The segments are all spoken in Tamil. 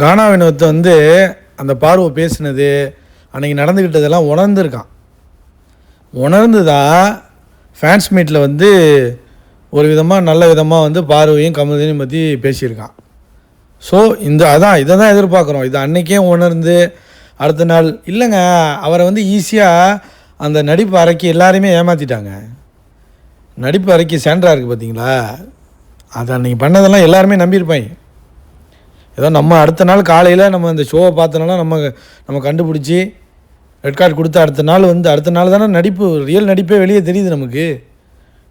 கானா வினோத்தை வந்து அந்த பார்வை பேசினது அன்றைக்கி நடந்துக்கிட்டதெல்லாம் உணர்ந்துருக்கான். உணர்ந்து தான் ஃபேன்ஸ் மீட்டில் வந்து ஒரு விதமாக நல்ல விதமாக வந்து பார்வையும் கமருதீனையும் பற்றி பேசியிருக்கான். ஸோ இதை தான் எதிர்பார்க்குறோம். இது அன்றைக்கே உணர்ந்து அடுத்த நாள் இல்லைங்க, அவரை வந்து ஈஸியாக அந்த நடிப்பு அறைக்கு எல்லாருமே ஏமாற்றிட்டாங்க. நடிப்பு அறைக்கு சேண்டரா இருக்குது பார்த்தீங்களா, அதை அன்றைக்கி பண்ணதெல்லாம் எல்லாருமே நம்பியிருப்பாங்க. ஏதோ நம்ம அடுத்த நாள் காலையில் நம்ம இந்த ஷோவை பார்த்தனால நம்ம கண்டுபிடிச்சி ரெட் கார்டு கொடுத்து அடுத்த நாள் தானே நடிப்பு ரியல் நடிப்பே வெளியே தெரியுது. நமக்கு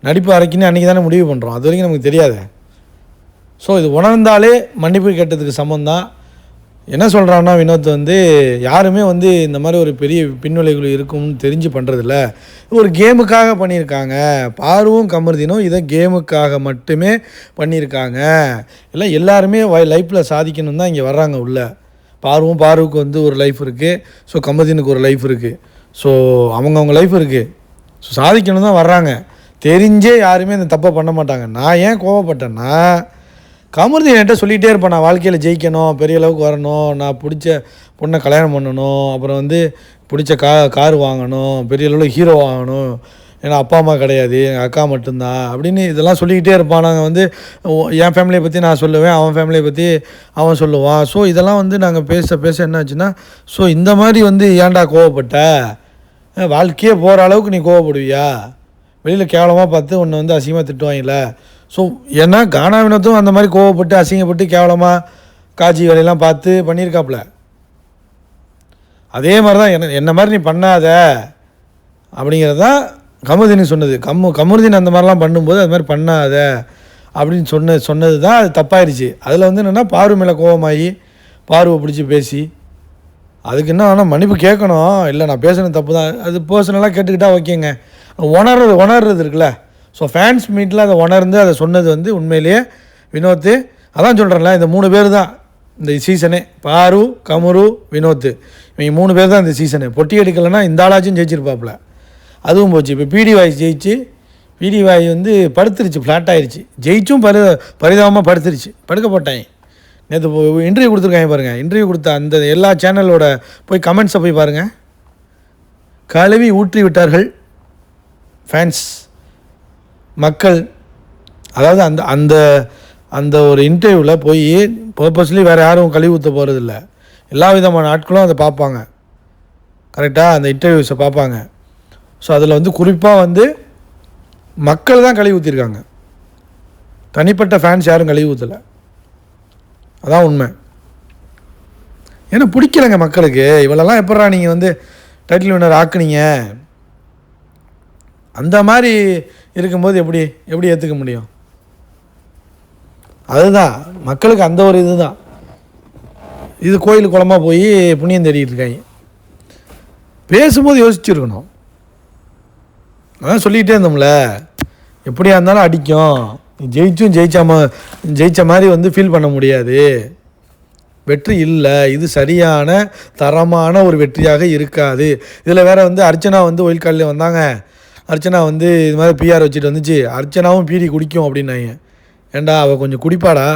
நடிப்பு அறைக்குன்னு அன்றைக்கி தானே முடிவு பண்ணுறோம். அது வரைக்கும் நமக்கு தெரியாது. ஸோ இது உணர்ந்தாலே மன்னிப்பு கேட்டதுக்கு சம்மந்தான். என்ன சொல்கிறான்னா வினோத் வந்து யாருமே வந்து இந்த மாதிரி ஒரு பெரிய பின்விளைவுகள் இருக்கும்னு தெரிஞ்சு பண்ணுறதில்ல. ஒரு கேமுக்காக பண்ணியிருக்காங்க. பார்வும் கமருதீனும் இதை கேமுக்காக மட்டுமே பண்ணியிருக்காங்க. இல்லை எல்லாருமே லைஃப்பில் சாதிக்கணும் தான் இங்கே வர்றாங்க உள்ள. பார்வுக்கு வந்து ஒரு லைஃப் இருக்குது. ஸோ கமருதீனுக்கு ஒரு லைஃப் இருக்குது. ஸோ அவங்கவுங்க லைஃப் இருக்குது. ஸோ சாதிக்கணும் தான் வர்றாங்க. தெரிஞ்சே யாருமே இந்த தப்பை பண்ண மாட்டாங்க. நான் ஏன் கோவப்பட்டேன்னா, கமருதீன் என்கிட்ட சொல்லிகிட்டே இருப்பேன், நான் வாழ்க்கையில் ஜெயிக்கணும், பெரிய அளவுக்கு வரணும், நான் பிடிச்ச பொண்ணை கல்யாணம் பண்ணணும், அப்புறம் வந்து பிடிச்ச கார் வாங்கணும், பெரிய அளவில் ஹீரோ ஆகணும், ஏன்னா அப்பா அம்மா கிடையாது, எங்கள் அக்கா மட்டும்தான் அப்படின்னு இதெல்லாம் சொல்லிக்கிட்டே இருப்பான். நாங்கள் வந்து என் ஃபேமிலியை பற்றி நான் சொல்லுவேன், அவன் ஃபேமிலியை பற்றி அவன் சொல்லுவான். ஸோ இதெல்லாம் வந்து நாங்கள் பேச என்னாச்சுன்னா, ஸோ இந்த மாதிரி வந்து ஏன்டா கோவப்பட்ட, வாழ்க்கையே போகிற அளவுக்கு நீ கோவப்படுவியா, வெளியில் கேவலமாக பார்த்து உன்னை வந்து அசிங்கமாக திட்டுவாங்கல்ல. ஸோ ஏன்னா கானா வினோத்தும் அந்த மாதிரி கோவப்பட்டு அசிங்கப்பட்டு கேவலமாக காட்சி வேலையெல்லாம் பார்த்து பண்ணியிருக்காப்புல. அதே மாதிரி தான் என்ன மாதிரி நீ பண்ணாத அப்படிங்கிறது தான் கமருதீன் சொன்னது. கமருதீன் அந்த மாதிரிலாம் பண்ணும்போது அது மாதிரி பண்ணாத அப்படின்னு சொன்னது தான் அது தப்பாயிருச்சு. அதில் வந்து என்னென்னா பார்வை மேலே கோவமாகி பார்வை பிடிச்சி பேசி அதுக்கு என்ன வேணால் மன்னிப்பு கேட்கணும். இல்லை நான் பேசுனது தப்பு தான், அது பர்சனலாக கேட்டுக்கிட்டால் ஓகேங்க. உணர்றது இருக்குல்ல. ஸோ ஃபேன்ஸ் மீட்டில் அதை உணர்ந்து அதை சொன்னது வந்து உண்மையிலேயே வினோத்து. அதான் சொல்கிறேன்ல, இந்த 3 பேர் தான் இந்த சீசனே. பாரு, கமரு, வினோத்து, இவங்க 3 பேர் தான் இந்த சீசனு. பொட்டி எடுக்கலைன்னா இந்த ஆளாச்சும் ஜெயிச்சிருப்பாப்புல. அதுவும் போச்சு. இப்போ பிடி வாய் ஜெயிச்சு, பிடி வாய் வந்து படுத்துருச்சு, ஃப்ளாட் ஆயிடுச்சு. ஜெயிச்சும் பரிதாபமாக படுக்க போட்டாங்க. நேற்று இன்டர்வியூ கொடுத்துருக்காங்க பாருங்கள். இன்டர்வியூ கொடுத்த அந்த எல்லா சேனலோட போய் கமெண்ட்ஸை போய் பாருங்கள். கழுவி ஊற்றி விட்டார்கள் ஃபேன்ஸ் மக்கள். அதாவது அந்த அந்த ஒரு இன்டர்வியூவில் போய் பர்பஸ்லி வேறு யாரும் கழுவி ஊற்ற போகிறதில்ல. எல்லா விதமான ஆட்களும் அதை பார்ப்பாங்க. கரெக்டாக அந்த இன்டர்வியூஸை பார்ப்பாங்க. ஸோ அதில் வந்து குறிப்பாக வந்து மக்கள் தான் கழுவி ஊற்றிருக்காங்க. தனிப்பட்ட ஃபேன்ஸ் யாரும் கழுவி ஊற்றலை. அதான் உண்மை. ஏன்னா பிடிக்கலைங்க மக்களுக்கு. இவளெல்லாம் எப்பட்றா நீங்கள் வந்து டைட்டில் வின்னர் ஆக்குனீங்க, அந்த மாதிரி இருக்கும்போது எப்படி ஏற்றுக்க முடியும்? அதுதான் மக்களுக்கு அந்த ஒரு இதுதான். இது கோயில் குளமாக போய் புண்ணியம் தேடிட்டு இருக்காங்க. பேசும்போது யோசிச்சுருக்கணும். அதான் சொல்லிகிட்டே இருந்தோம்ல, எப்படியா இருந்தாலும் அடிக்கும். ஜெயிச்ச மாதிரி வந்து ஃபீல் பண்ண முடியாது. வெற்றி இல்லை, இது சரியான தரமான ஒரு வெற்றியாக இருக்காது. இதில் வேறு வந்து அர்ச்சனா வந்து ஒயில் காலில் வந்தாங்க. அர்ச்சனா வந்து இது மாதிரி பிஆர் வச்சுட்டு வந்துச்சு. அர்ச்சனாவும் பீடி குடிக்கும் அப்படின்னாங்க. ஏண்டா அவள் கொஞ்சம் குடிப்பாடா,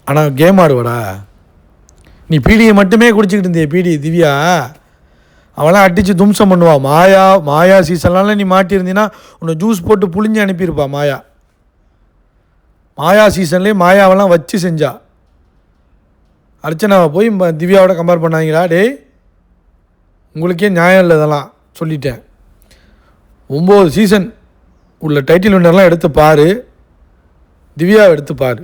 ஆனால் கேம் ஆடுவாடா. நீ பீடியை மட்டுமே குடிச்சிக்கிட்டு இருந்திய பீடி திவ்யா, அவெல்லாம் அடித்து தும்சம் பண்ணுவா. மாயா சீசன்லாம் நீ மாட்டியிருந்தீன்னா உன்னை ஜூஸ் போட்டு புளிஞ்சு அனுப்பியிருப்பா. மாயா சீசன்லேயே மாயாவெல்லாம் வச்சு செஞ்சா. அர்ச்சனாவை போய் திவ்யாவோட கம்பேர் பண்ணாங்களா? டேய், உங்களுக்கே நியாயம் இல்லை. இதெல்லாம் சொல்லிட்டேன். 9 சீசன் உள்ள டைட்டில் வின்னர்லாம் எடுத்து பாரு, திவ்யாவை எடுத்து பாரு.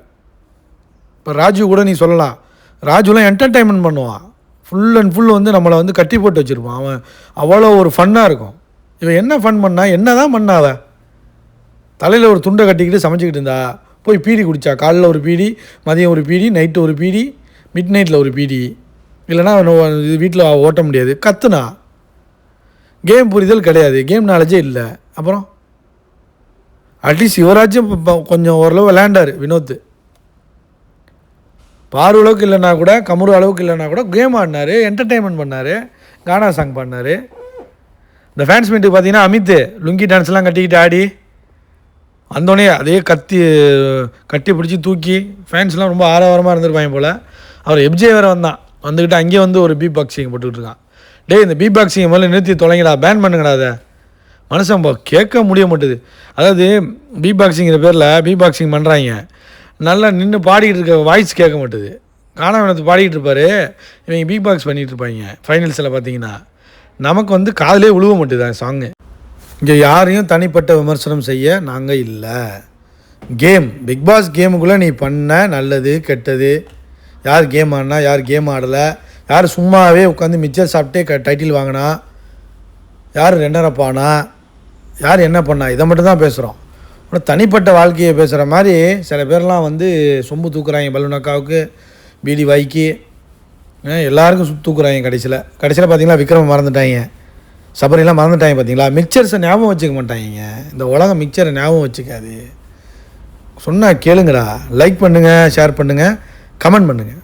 இப்போ ராஜு கூட நீ சொல்லலாம், ராஜுலாம் என்டர்டைன்மெண்ட் பண்ணுவான். ஃபுல் அண்ட் ஃபுல் வந்து நம்மளை வந்து கட்டி போட்டு வச்சுருப்பான். அவன் அவ்வளோ ஒரு ஃபன்னாக இருக்கும். இவன் என்ன ஃபன் பண்ணா, என்ன தான் பண்ணா? அவள் தலையில் ஒரு துண்டை கட்டிக்கிட்டு சமைச்சிக்கிட்டு இருந்தா. போய் பீடி குடித்தா. காலையில் ஒரு பீடி, மதியம் ஒரு பீடி, நைட்டு ஒரு பீடி, மிட் நைட்டில் ஒரு பீடி. இல்லைனா வீட்டில் ஓட்ட முடியாது. கத்துனா. கேம் புரிதல் கிடையாது, கேம் நாலேஜே இல்லை. அப்புறம் அட்லீஸ்ட் யுவராஜும் கொஞ்சம் ஓரளவு விளையாண்டார் வினோத். பாரு அளவுக்கு இல்லைனா கூட, கமரு அளவுக்கு இல்லைனா கூட கேம் ஆடினார், என்டர்டெயின்மெண்ட் பண்ணார், கானா சாங் பண்ணார். இந்த ஃபேன்ஸ் மீட்டுக்கு பார்த்தீங்கன்னா அமித் லுங்கி டான்ஸ்லாம் கட்டிக்கிட்டு ஆடி வந்தோடனே அதே கட்டி பிடிச்சி தூக்கி ஃபேன்ஸ்லாம் ரொம்ப ஆரவாரமாக இருந்திருப்பாங்க போல். அவர் எப்ஜே வேறு வந்துக்கிட்டு அங்கேயே வந்து ஒரு பீப் பாக்ஸிங் போட்டுக்கிட்டு இருக்கான். இந்த பீப் பாக்ஸிங்கை முதல்ல நிறுத்தி தொலைங்கடா, பேன் பண்ணுங்கடா. அதை மனுஷன் கேட்க முடிய மாட்டுது. அதாவது பீப் பாக்ஸிங்கிற பேரில் பீப் பாக்ஸிங் பண்ணுறாங்க, நல்லா நின்று பாடிக்கிட்டு இருக்க வாய்ஸ் கேட்க மாட்டுது. காணவனத்து பாடிக்கிட்டு இருப்பார், இவங்க பீப் பாக்ஸ் பண்ணிகிட்டு இருப்பாங்க. ஃபைனல்ஸில் பார்த்தீங்கன்னா நமக்கு வந்து காதிலே விழுவ மாட்டுது அந்த சாங்கு. இங்கே யாரையும் தனிப்பட்ட விமர்சனம் செய்ய நாங்கள் இல்லை. கேம் பிக் பாஸ் கேமுக்குள்ளே நீ பண்ண நல்லது கெட்டது, யார் கேம் ஆடினா யார் கேம் ஆடலை, யார் சும்மாவே உட்காந்து மிச்சர் சாப்பிட்டே டைட்டில் வாங்கினா, யார் ரெண்டரப் ஆனா, யார் என்ன பண்ணா, இதை மட்டும் தான் பேசுகிறோம். ஆனால் தனிப்பட்ட வாழ்க்கையை பேசுகிற மாதிரி சில பேர்லாம் வந்து சொம்பு தூக்குறாங்க. பல்லுனக்காவுக்கு, பீடி வாய்க்கு, எல்லாருக்கும் தூக்குறாங்க. கடைசியில் பார்த்தீங்களா விக்ரம் மறந்துட்டாங்க, சபரியெல்லாம் மறந்துட்டாங்க. பார்த்தீங்களா மிக்சர்ஸை ஞாபகம் வச்சுக்க மாட்டாங்க. இந்த உலகம் மிக்சரை ஞாபகம் வச்சுக்காது. சொன்னால் கேளுங்கடா. லைக் பண்ணுங்கள், ஷேர் பண்ணுங்கள், கமெண்ட் பண்ணுங்கள்.